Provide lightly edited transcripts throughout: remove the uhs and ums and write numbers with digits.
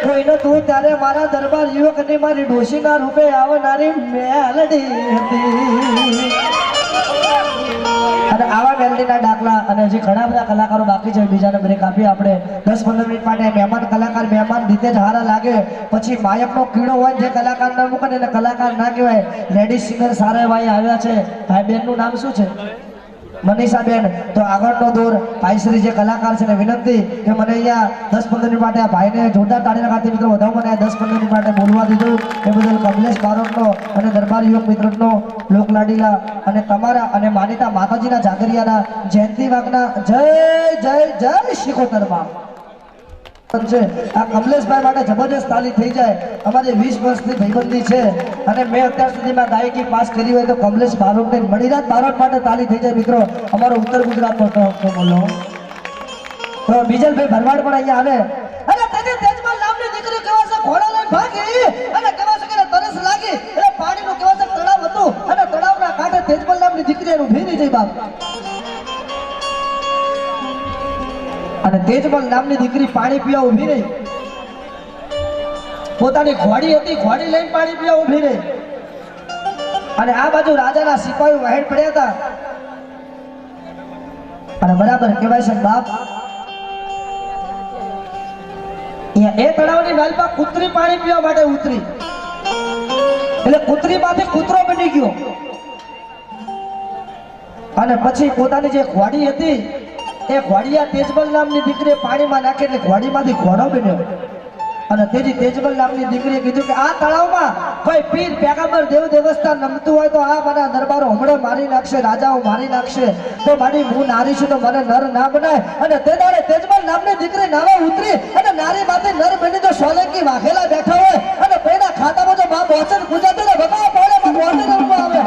કોઈનો તું ત્યારે મારા દરબાર યુવકની મારી ડોશીના રૂપે આવનારી મેલડી હતી અને આવા મેલડીના દાખલા અને હજી ઘણા બધા કલાકારો બાકી છે બીજાને બ્રેક આપી આપણે 10-15 મિનિટ માટે મહેમાન કલાકાર મહેમાન રીતે જ હારા લાગે પછી માયકનો કીડો હોય જે કલાકાર ના મૂકે એને કલાકાર ના કહેવાય લેડીઝ સિંગર સારા ભાઈ આવ્યા છે ભાઈ બેનનું નામ શું છે મનીષાબેન તો આગળનો દોર ભાઈશ્રી જે કલાકાર છે ને વિનંતી કે મને અહીંયા 10-15 મિનિટ માટે આ ભાઈને જોરદાર તાળીના ખાતે મિત્રો વધાવો મને 10-15 મિનિટ માટે બોલવા દીધું એ બદલ કમલેશ બારોટનો અને દરબાર યુવક મિત્રનો લોકલાડીલા અને તમારા અને માનીતા માતાજીના જાગરિયાના જયંતિ વાગના જય જય જય શિકોતરમાં છે આ કમલેશભાઈ માટે જબરદસ્ત તાલી થઈ જાય અમારી 20 વર્ષની ભાઈબંધી છે અને મેં અત્યાર સુધીમાં ગાયકી પાસ કરી હોય તો કમલેશ બારોટને મણીરાજ બારોટ માટે તાલી થઈ જાય મિત્રો અમારો ઉત્તર ગુજરાતનો તો બોલો તો બીજલભાઈ ભરવાડ પણ અહીંયા આવે અને તેને તેજમાલ નામની દીકરી કેવા છે ઘોડા લઈને ભાગી અને કેવા છે કે તરસ લાગી એટલે પાણીનું કેવા છે તળાવ હતું અને તળાવના કાંઠે તેજમાલ નામની દીકરી એનું ભીરી જઈ બાપ અને તેજમલ નામની દીકરી પાણી પીવા ઊભી રહી પોતાની ઘોડી હતી ઘોડી લઈને પાણી પીવા ઊભી રહી અને આ બાજુ રાજાના સિપાહીઓ વહેણ પડ્યા હતા અને બરાબર કહેવાય છે બાપ અહીંયા એ તળાવની નાલમાં કૂતરી પાણી પીવા માટે ઉતરી એટલે કૂતરીમાંથી કૂતરો બની ગયો અને પછી પોતાની જે ઘોડી હતી એ ઘોડિયા તેજબલ નામની દીકરીએ પાણીમાં નાખી એટલે ઘોડીમાંથી ઘોડો બન્યો અને તેજી તેજબલ નામની દીકરીએ કીધું કે આ તળાવમાં કોઈ પીર પેગાંબર દેવ દેવસ્થાન નમતું હોય તો આ મારા દરબારો હમણાં મારી નાખશે રાજાઓ મારી નાખશે તો મારી હું નારી છું તો મને નર ના બનાય અને તે દાડે તેજબલ નામની દીકરી નાવા ઉતરી અને નારી માથે નર બની તો સોલંકી વાઘેલા બેઠા હોય અને પેલા ખાતામાં જો બાપ વચન ગુજરાતી ને ભગવા પડે વચન આવે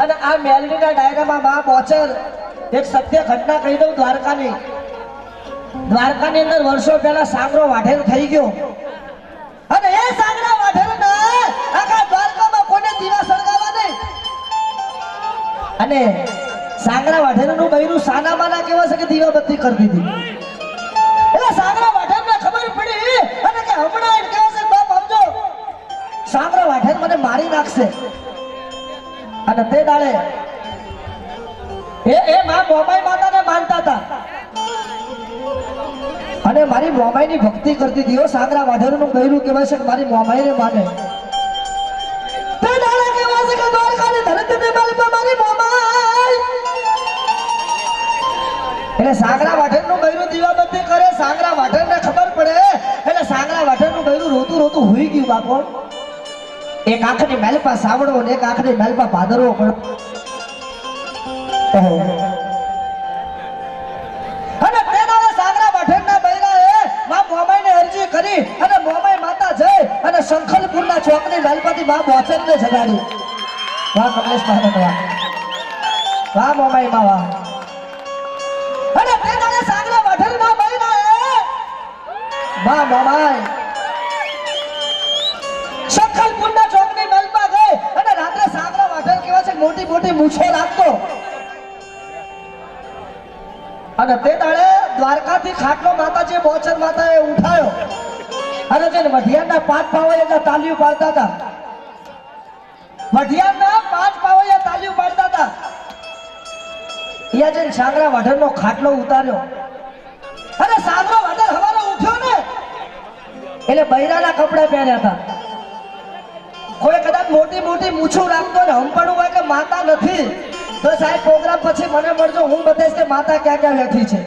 અને આ મેલડીના ડાયરામાં મા બોચર એક સત્ય ઘટના કહી દઉં દ્વારકાની અંદર વર્ષો પહેલા સાંગરો વાઢેર થઈ ગયો અને એ સાંગરા વાઢેરના આખા દ્વારકામાં કોને દીવા સળગાવા નહીં અને સાંગરા વાઢેરનું બૈરું સાનામાના કેવા છે કે દીવાબત્તી કરી દીધી એટલે સાંગરા વાઢેરને ખબર પડી અને કે હમણાં કેવા છે બાપ સમજો સાંગરા વાઢેર મને મારી નાખશે અને તે દાડે એ માં મોમાઈ માતાને માનતા હતા અને મારી મોમાઈની ભક્તિ કરતી હતી ઓ સાંગરા વાઢેરનું બૈરું કહેવાય છે કે મારી મોમાઈને માને તે દાડે કહેવાય છે કે દ્વારકાની ધરતીને માલપા મારી મોમાઈ એટલે સાંગરા વાઢેરનું બૈરું દીવાબત્તી કરે સાંગરા વાઢેરને ખબર પડે એટલે સાંગરા વાઢેરનું બૈરું રોતું રોતું હુઈ ગયું બાપો એક આંખની મેલપા સાવડો અને એક આંખની મેલપા ભાદરવો પણ અને તે દાડે સાંગરા વાઢેરના બૈરાએ માં મોમાઈને અરજી કરી અને મોમાઈ માતા જઈ અને શંખલપુરના ચોકની મેલપાથી માં બોચરને જગાડી વાહ કમલેશ મહારાજ વાહ મોમાઈ માં વાહ અને તે દાડે સાંગરા વાઢેરના બૈરાએ માં મોમાઈ શંખલપુરના ચોકની મેલપા ગઈ અને રાત્રે સાંગરા વાઢેર કેવા છે મોટી મોટી મૂછો રાખતો અને તે દાડે દ્વારકાથી ખાટલો માતાજી બોચર માતાએ ઉઠાયો અને જે વઢિયારના 5 પાવૈયા તાલીઓ પાડતા હતા વઢિયારના 5 પાવૈયા તાલીઓ પાડતા હતા અહીંયા જે સાંગરા વાઢરનો ખાટલો ઉતાર્યો અને સાંગરો વાઢર હવારે ઉઠ્યો ને એટલે બૈરાના કપડા પહેર્યા હતા કોઈ કદાચ મોટી મોટી મૂછું રાખતો ને હંપણું હોય કે માતા નથી તો સાહેબ પ્રોગ્રામ પછી મને મળજો હું બતાવીશ કે માતા ક્યાં ક્યાં બેઠી છે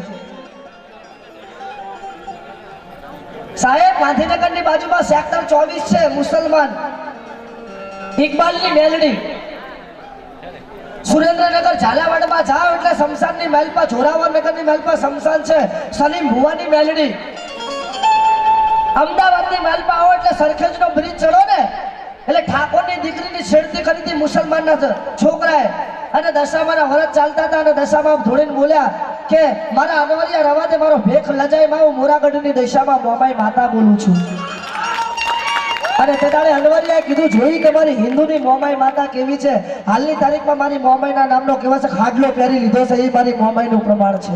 સાહેબ ગાંધીનગરની બાજુમાં સેક્ટર 24 છે મુસલમાન ઇકબાલની મેલડી સુરેન્દ્રનગર ઝાલાવાડમાં જાઓ એટલે શમશાનની મહેલપા જોરાવરનગરની મહેલપા શમશાન છે સલીમ ભુવાની મેલડી અમદાવાદની મહેલપા આવો એટલે સરખેજનો બ્રિજ ચડો ને એટલે ઠાકોરની દીકરીની છેડતી કરી હતી મુસલમાનના છોકરાએ અને દશામાના વરત ચાલતા હતા અને દશામાં ધોળીને બોલ્યા કે મારા અનવરિયા રવા દે મારો ભેખ લજાય માં હું મોરાગઢની દશામાં મોમાઈ માતા બોલું છું અને તે દાડે અનવરિયાએ કીધું જોઈ કે મારી હિન્દુની મોમાઈ માતા કેવી છે હાલની તારીખમાં મારી મોમાઈના નામનો કેવા છે ખાડલો પહેરી લીધો છે એ મારી મોમાઈનું પ્રમાણ છે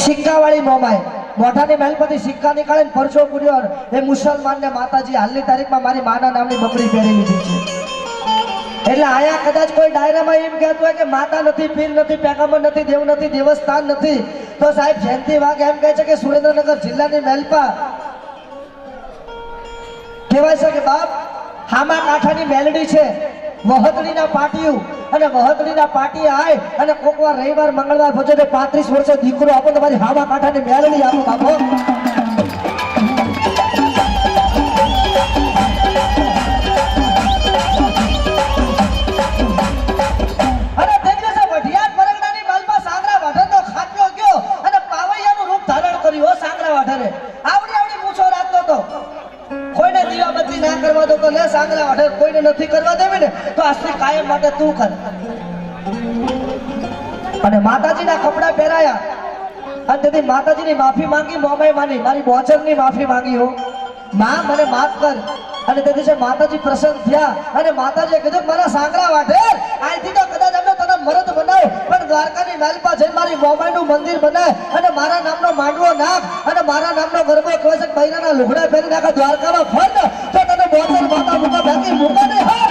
સિક્કાવાળી મોમાઈ મોઢાની મહેલપતિ સિક્કા નીકાળે ને પરચો પૂર્યો એ મુસલમાનને માતાજી હાલની તારીખમાં મારી માના નામની બકડી પહેરી લીધી છે એટલે આયા કદાચ કોઈ ડાયરામાં એમ કહેતું હોય કે માતા નથી પીર નથી પેગામર નથી દેવ નથી દેવસ્થાન નથી તો સાહેબ જયંતિ વાઘ એમ કહે છે કે સુરેન્દ્રનગર જિલ્લાની મહેલપા કહેવાય છે કે બાપ હામા કાંઠાની મેલડી છે વહતડીના પાટિયું અને વહતડીના પાટી આય અને કોકવાર રવિવાર મંગળવાર ભજો 35 વર્ષે દીકરો આપો તમારી હામા કાંઠાની મેલડી આપો બાપો અને તે દિવસે વઢિયાર પરગણાની માલપા સાંગરા વાઢરનો ખાટલો ગયો અને પાવૈયાનું રૂપ ધારણ કર્યું સાંગરા વાઢરે આવડી આવડી મૂછો રાખતો હતો કોઈને દીવાબત્તી ના કરવા દો તો લે સાંગરા વાઢર કોઈને નથી કરવા દેવી ને તો આજથી કાયમ માટે તું કર અને માતાજીના કપડા પહેરાયા અને તેથી માતાજીની માફી માંગી મોમાઈ માની મારી બોચરની માફી માંગી હો માં મને માફ કર અને તે દિવસે માતાજી પ્રસન્ન થયા અને માતાજીએ કીધું મારા સાંગરા વાઢેર આજથી તો કદાચ અમે તને મરદ બનાવ પણ દ્વારકાની મહેલપા જઈને મારી મોમાઈનું મંદિર બનાય અને મારા નામનો માંડવો નાખ અને મારા નામનો ગરબો કહે છે બૈરાના લુગડા પહેરી નાખા દ્વારકામાં ફર તો તને બોચર માતા મુકા ભાગી મૂકા નહીં હા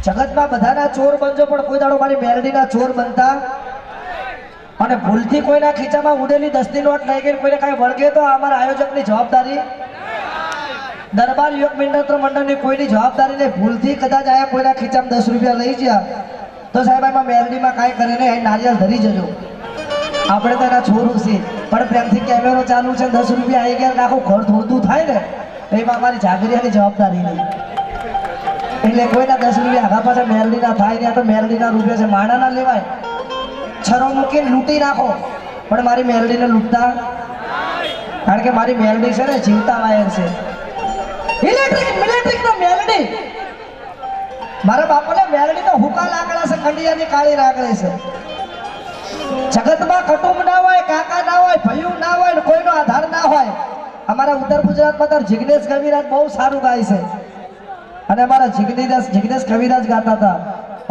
જગતમાં બધાના ચોર બનજો પણ કોઈ દાડો મારી મેલડીના ચોર બનતા અને ભૂલથી કોઈના ખીચામાં ઉડેલી 10 ની નોટ લઈ ગઈ કોઈને કાંઈ વળગે તો અમારા આયોજકની જવાબદારી દરબાર યુવક મિત્ર મંડળની કોઈની જવાબદારી નહીં ભૂલથી કદાચ આયા કોઈના ખીચામાં 10 રૂપિયા લઈ ગયા તો સાહેબ એમાં મેલડીમાં કાંઈ કરીને એ નારિયેળ ધરી જજો આપણે તો એના છોરું છે પણ પ્રેમથી કેમેરો ચાલુ છે 10 રૂપિયા આવી ગયા આખું ઘર ધોતું થાય ને એમાં અમારી જાગરિયાની જવાબદારી નહીં એટલે કોઈના 10 રૂપિયા આગા પાછા મેલડીના થાય ને તો મેલડીના રૂપિયા છે માણાના લેવાય છરો મૂકીને લૂંટી નાખો પણ મારી મેલડીને લૂંટતા કારણ કે મારી મેલડી છે ને જીવતા વાયર છે, ઇલેક્ટ્રિક નો મેલડી. મારા બાપાને મેલડી તો હુકા લાકડા છે, કંડિયાની કાળી લાકડી છે. જગતમાં કુટુંબ ના હોય, કાકા ના હોય, ભયું ના હોય, ને કોઈનો આધાર ના હોય. અમારા ઉત્તર ગુજરાતમાં તો જિગ્નેશ કવિરાજ બહુ સારું ગાય છે, અને અમારા જિગ્નેશ કવિરાજ ગાતા હતા,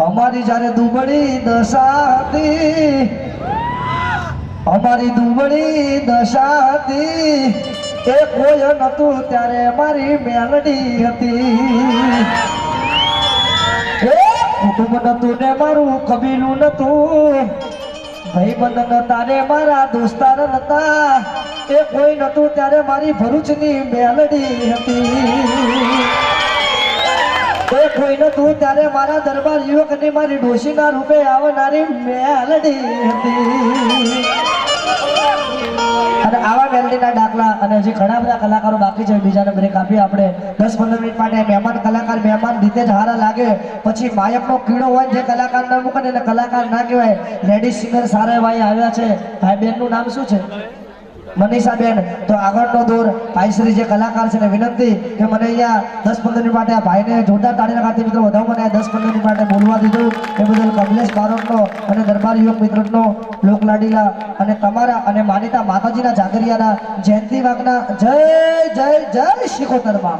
અમારી જ્યારે દુબળી દશા હતી, અમારી દુબળી દશા હતી, એ કોઈ નતું ત્યારે મારી મેલડી હતી. એ કુટુંબ નતું ને મારું કબીલું નતું, ભાઈ બંધ નતા ને મારા દોસ્તાર નતા, એ કોઈ નતું ત્યારે મારી ભરૂચની મેલડી હતી. એ કોઈ નતું ત્યારે મારા દરબાર યુવકની મારી ડોશીના રૂપે આવનારી મેલડી હતી. અને આવા મેલડીના દાખલા અને હજી ઘણા બધા કલાકારો બાકી છે. બીજાને બ્રેક આપી આપણે 10-15 મિનિટ માટે મહેમાન કલાકાર મહેમાન રીતે જ હારા લાગે. પછી માયકનો કીડો હોય જે કલાકાર ના મૂકે ને એને કલાકાર ના કહેવાય. લેડીઝ સિંગર સારા એવા આવ્યા છે. ભાઈ બેનનું નામ શું છે? મનીષાબેન. તો આગળનો દોર ભાઈશ્રી જે કલાકાર છે ને વિનંતી કે મને અહીંયા 10-15 મિનિટ માટે આ ભાઈને જોરદાર તાળીના ખાતે મિત્રો વધાવો, મને 10-15 મિનિટ માટે બોલવા દીધું એ બદલ કમલેશ બારોટનો અને દરબાર યુવક મિત્રનો લોકલાડીલા અને તમારા અને માનીતા માતાજીના જાગરિયાના જયંતિ વાગના જય જય જય શિકોતરમાં.